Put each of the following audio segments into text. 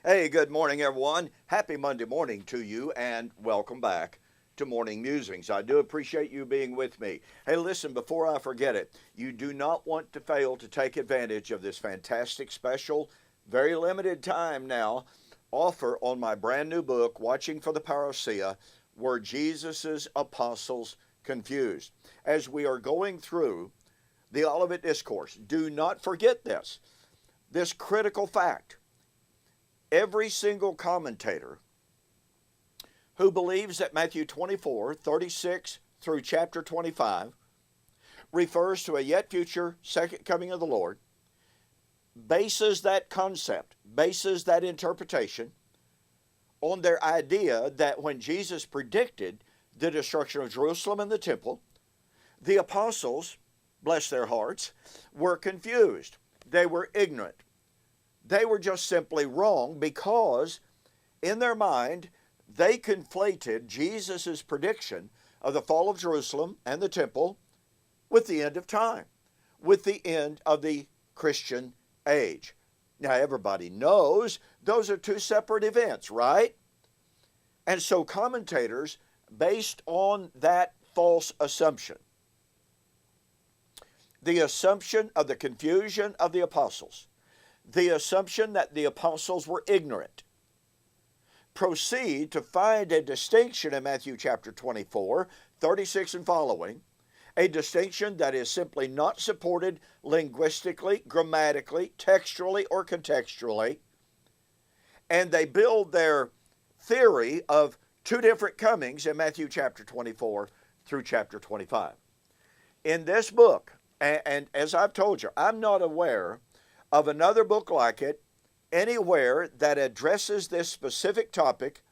Hey, good morning, everyone. Happy Monday morning to you, and welcome back to Morning Musings. I do appreciate you being with me. Hey, listen, before I forget it, you do not want to fail to take advantage of this fantastic special, very limited time now, offer on my brand new book, Watching for the Parousia, Were Jesus' Apostles Confused? As we are going through the Olivet Discourse, do not forget this critical fact. Every single commentator who believes that Matthew 24:36 through chapter 25 refers to a yet future second coming of the Lord bases that concept, bases that interpretation on their idea that when Jesus predicted the destruction of Jerusalem and the temple, the apostles, bless their hearts, were confused. They were ignorant. They were just simply wrong because in their mind they conflated Jesus' prediction of the fall of Jerusalem and the temple with the end of time, with the end of the Christian age. Now everybody knows those are two separate events, right? And so commentators, based on that false assumption, the assumption of the confusion of the apostles, the assumption that the apostles were ignorant, proceed to find a distinction in Matthew chapter 24:36 and following, a distinction that is simply not supported linguistically, grammatically, textually, or contextually, and they build their theory of two different comings in Matthew chapter 24 through chapter 25. In this book, and as I've told you, I'm not aware of another book like it anywhere that addresses this specific topic,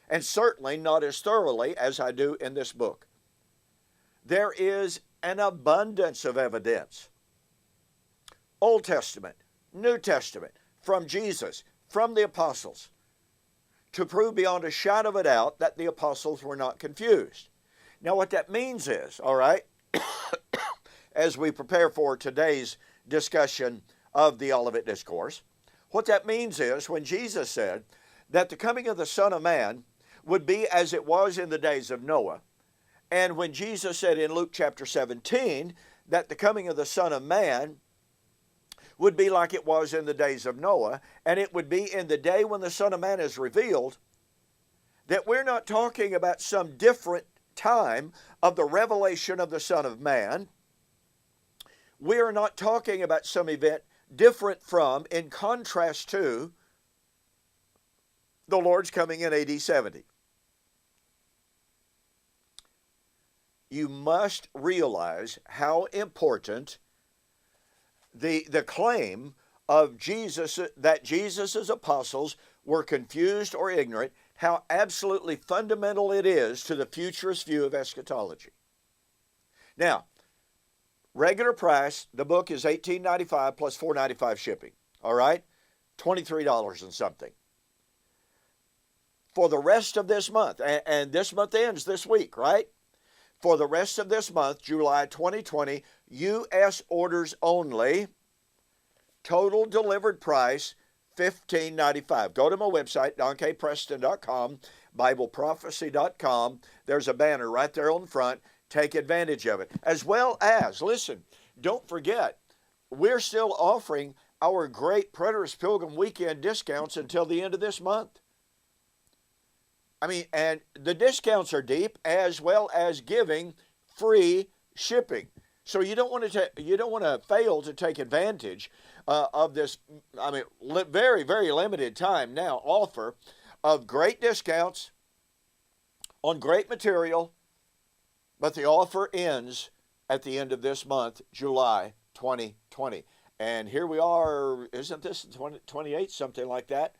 and certainly not as thoroughly as I do in this book. There is an abundance of evidence, Old Testament, New Testament, from Jesus, from the apostles, to prove beyond a shadow of a doubt that the apostles were not confused. Now what that means is, all right, as we prepare for today's discussion of the Olivet Discourse, what that means is when Jesus said that the coming of the Son of Man would be as it was in the days of Noah, and when Jesus said in Luke chapter 17 that the coming of the Son of Man would be like it was in the days of Noah, and it would be in the day when the Son of Man is revealed, that we're not talking about some different time of the revelation of the Son of Man. We are not talking about some event different from, in contrast to, the Lord's coming in AD 70. You must realize how important the claim of Jesus, that Jesus' apostles were confused or ignorant, how absolutely fundamental it is to the futurist view of eschatology. Now, regular price, the book is $18.95 plus $4.95 shipping. All right? $23 and something. For the rest of this month, and this month ends this week, right? For the rest of this month, July 2020, U.S. orders only, total delivered price, $15.95. Go to my website, donkpreston.com, BibleProphecy.com. There's a banner right there on the front. Take advantage of it. As well as, listen, don't forget, we're still offering our great Preterist Pilgrim Weekend discounts until the end of this month. I mean, and the discounts are deep, as well as giving free shipping. So you don't want to fail to take advantage of this, very, very limited time now offer of great discounts on great material. But the offer ends at the end of this month, July 2020. And here we are, isn't this 28, something like that?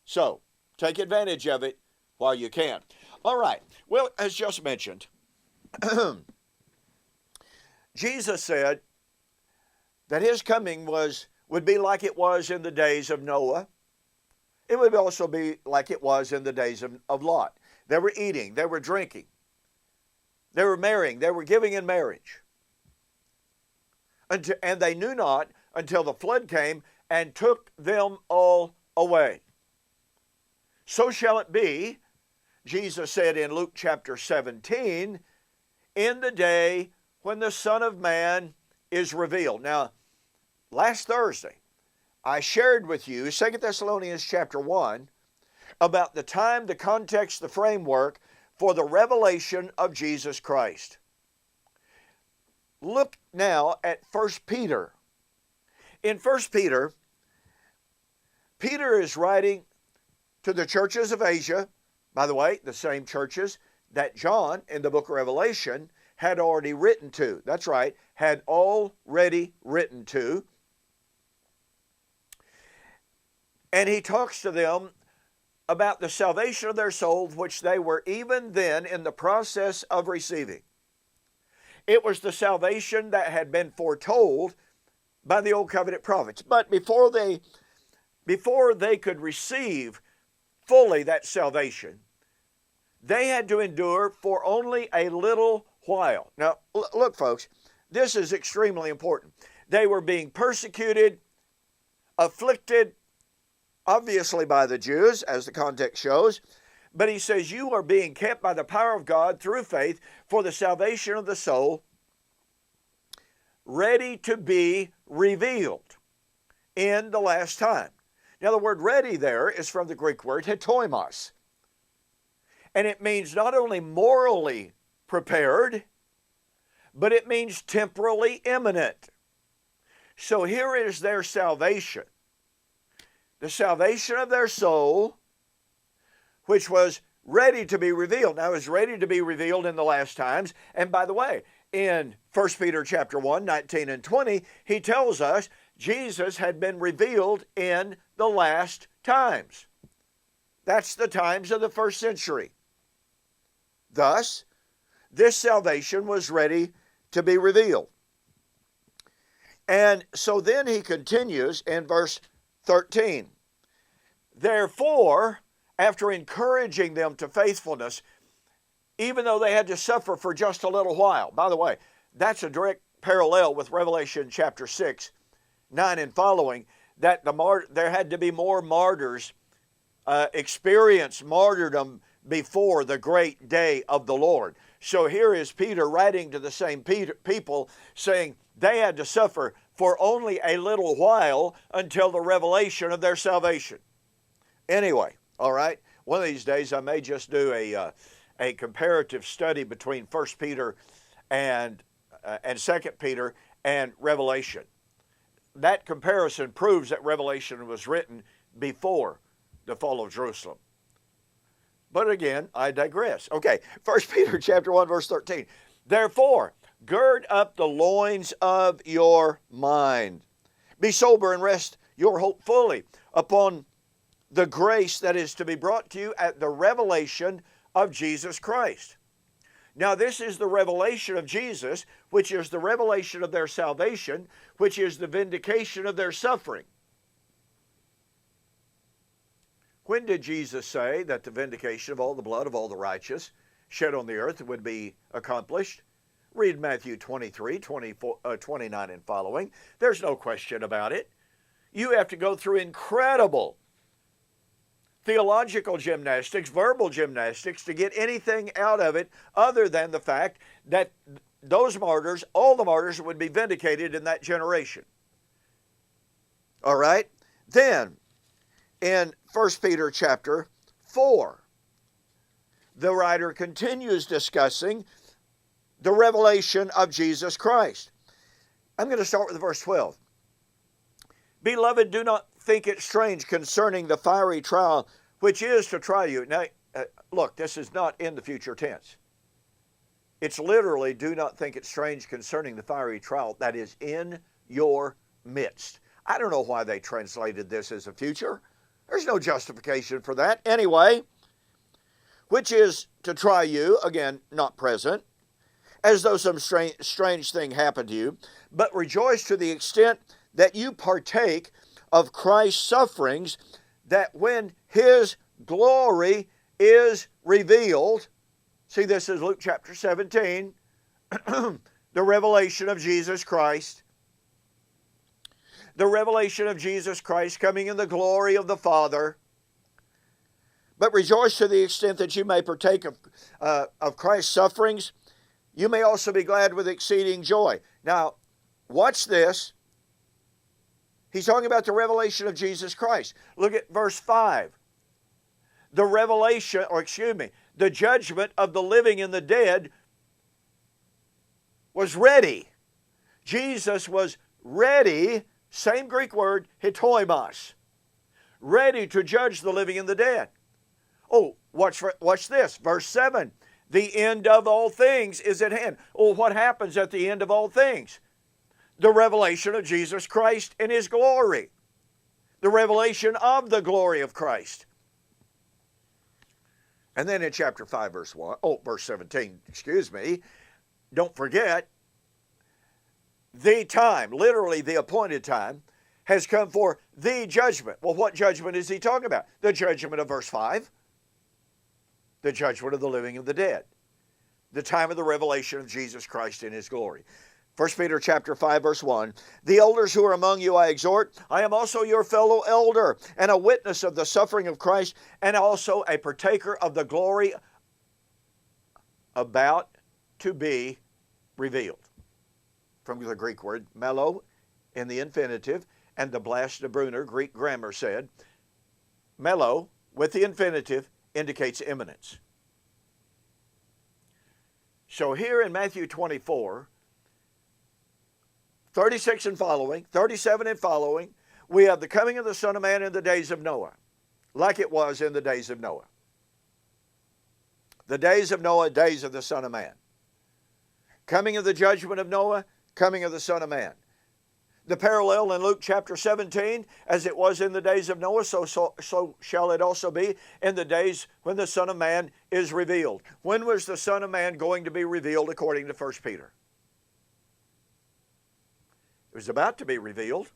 So take advantage of it while you can. All right. Well, as just mentioned, Jesus said that his coming would be like it was in the days of Noah. It would also be like it was in the days of Lot. They were eating, they were drinking. They were marrying. They were giving in marriage. And they knew not until the flood came and took them all away. So shall it be, Jesus said in Luke chapter 17, in the day when the Son of Man is revealed. Now, last Thursday, I shared with you 2 Thessalonians chapter 1 about the time, the context, the framework for the revelation of Jesus Christ. Look now at 1 Peter. In 1 Peter, Peter is writing to the churches of Asia, by the way, the same churches that John in the book of Revelation had already written to. That's right, had already written to. And he talks to them about the salvation of their souls, which they were even then in the process of receiving. It was the salvation that had been foretold by the Old Covenant prophets. But before they could receive fully that salvation, they had to endure for only a little while. Now, look, folks, this is extremely important. They were being persecuted, afflicted, obviously by the Jews, as the context shows. But he says, you are being kept by the power of God through faith for the salvation of the soul, ready to be revealed in the last time. Now, the word ready there is from the Greek word hetoimos. And it means not only morally prepared, but it means temporally imminent. So here is their salvation. The salvation of their soul, which was ready to be revealed. Now, it was ready to be revealed in the last times. And by the way, in 1 Peter chapter 1, 19 and 20, he tells us Jesus had been revealed in the last times. That's the times of the first century. Thus, this salvation was ready to be revealed. And so then he continues in verse 13. Therefore, after encouraging them to faithfulness, even though they had to suffer for just a little while. By the way, that's a direct parallel with Revelation chapter 6, 9 and following, that there had to be more martyrs experience martyrdom before the great day of the Lord. So here is Peter writing to the same people saying they had to suffer for only a little while until the revelation of their salvation. Anyway, all right, one of these days I may just do a comparative study between 1 Peter and 2 Peter and Revelation. That comparison proves that Revelation was written before the fall of Jerusalem. But again, I digress. Okay, 1 Peter chapter 1, verse 13. Therefore, gird up the loins of your mind. Be sober and rest your hope fully upon the grace that is to be brought to you at the revelation of Jesus Christ. Now, this is the revelation of Jesus, which is the revelation of their salvation, which is the vindication of their suffering. When did Jesus say that the vindication of all the blood of all the righteous shed on the earth would be accomplished? Read Matthew 23, 29 and following. There's no question about it. You have to go through incredible theological gymnastics, verbal gymnastics, to get anything out of it other than the fact that those martyrs, all the martyrs, would be vindicated in that generation. All right? Then, in 1 Peter chapter 4, the writer continues discussing the revelation of Jesus Christ. I'm going to start with verse 12. Beloved, do not think it strange concerning the fiery trial which is to try you. Now, look, this is not in the future tense. It's literally, do not think it strange concerning the fiery trial that is in your midst. I don't know why they translated this as a future. There's no justification for that. Anyway, which is to try you, again, not present, as though some strange thing happened to you, but rejoice to the extent that you partake of Christ's sufferings, that when his glory is revealed, see, this is Luke chapter 17, the revelation of Jesus Christ. The revelation of Jesus Christ coming in the glory of the Father. But rejoice to the extent that you may partake of Christ's sufferings. You may also be glad with exceeding joy. Now, watch this. He's talking about the revelation of Jesus Christ. Look at verse 5. The revelation, the judgment of the living and the dead was ready. Jesus was ready, same Greek word, hetoimos, ready to judge the living and the dead. Oh, watch this, verse 7. The end of all things is at hand. Oh, what happens at the end of all things? The revelation of Jesus Christ in His glory. The revelation of the glory of Christ. And then in chapter 5, verse 17, don't forget, the time, literally the appointed time, has come for the judgment. Well, what judgment is he talking about? The judgment of verse 5. The judgment of the living and the dead. The time of the revelation of Jesus Christ in His glory. 1 Peter chapter 5, verse 1. The elders who are among you I exhort. I am also your fellow elder, and a witness of the suffering of Christ, and also a partaker of the glory about to be revealed. From the Greek word melo in the infinitive, and the Blas de Brunner Greek grammar said, melo with the infinitive indicates imminence. So here in Matthew 24, 36 and following, 37 and following, we have the coming of the Son of Man in the days of Noah, like it was in the days of Noah. The days of Noah, days of the Son of Man. Coming of the judgment of Noah, coming of the Son of Man. The parallel in Luke chapter 17, as it was in the days of Noah, so shall it also be in the days when the Son of Man is revealed. When was the Son of Man going to be revealed according to 1 Peter? It was about to be revealed.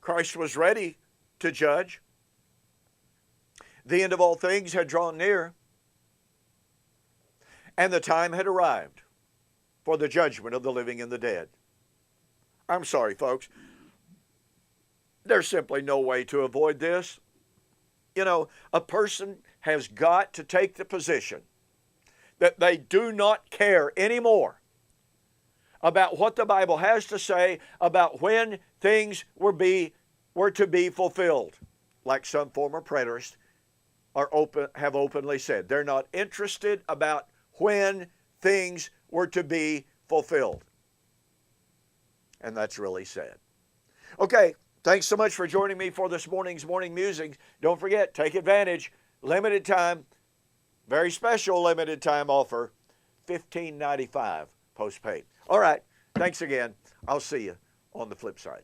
Christ was ready to judge. The end of all things had drawn near, and the time had arrived for the judgment of the living and the dead. I'm sorry, folks. There's simply no way to avoid this. You know, a person has got to take the position that they do not care anymore about what the Bible has to say about when things were to be fulfilled. Like some former preterists have openly said. They're not interested about when things were to be fulfilled. And that's really sad. Okay, thanks so much for joining me for this morning's morning musings. Don't forget, take advantage. Limited time, very special limited time offer, $15.95 postpaid. All right, thanks again. I'll see you on the flip side.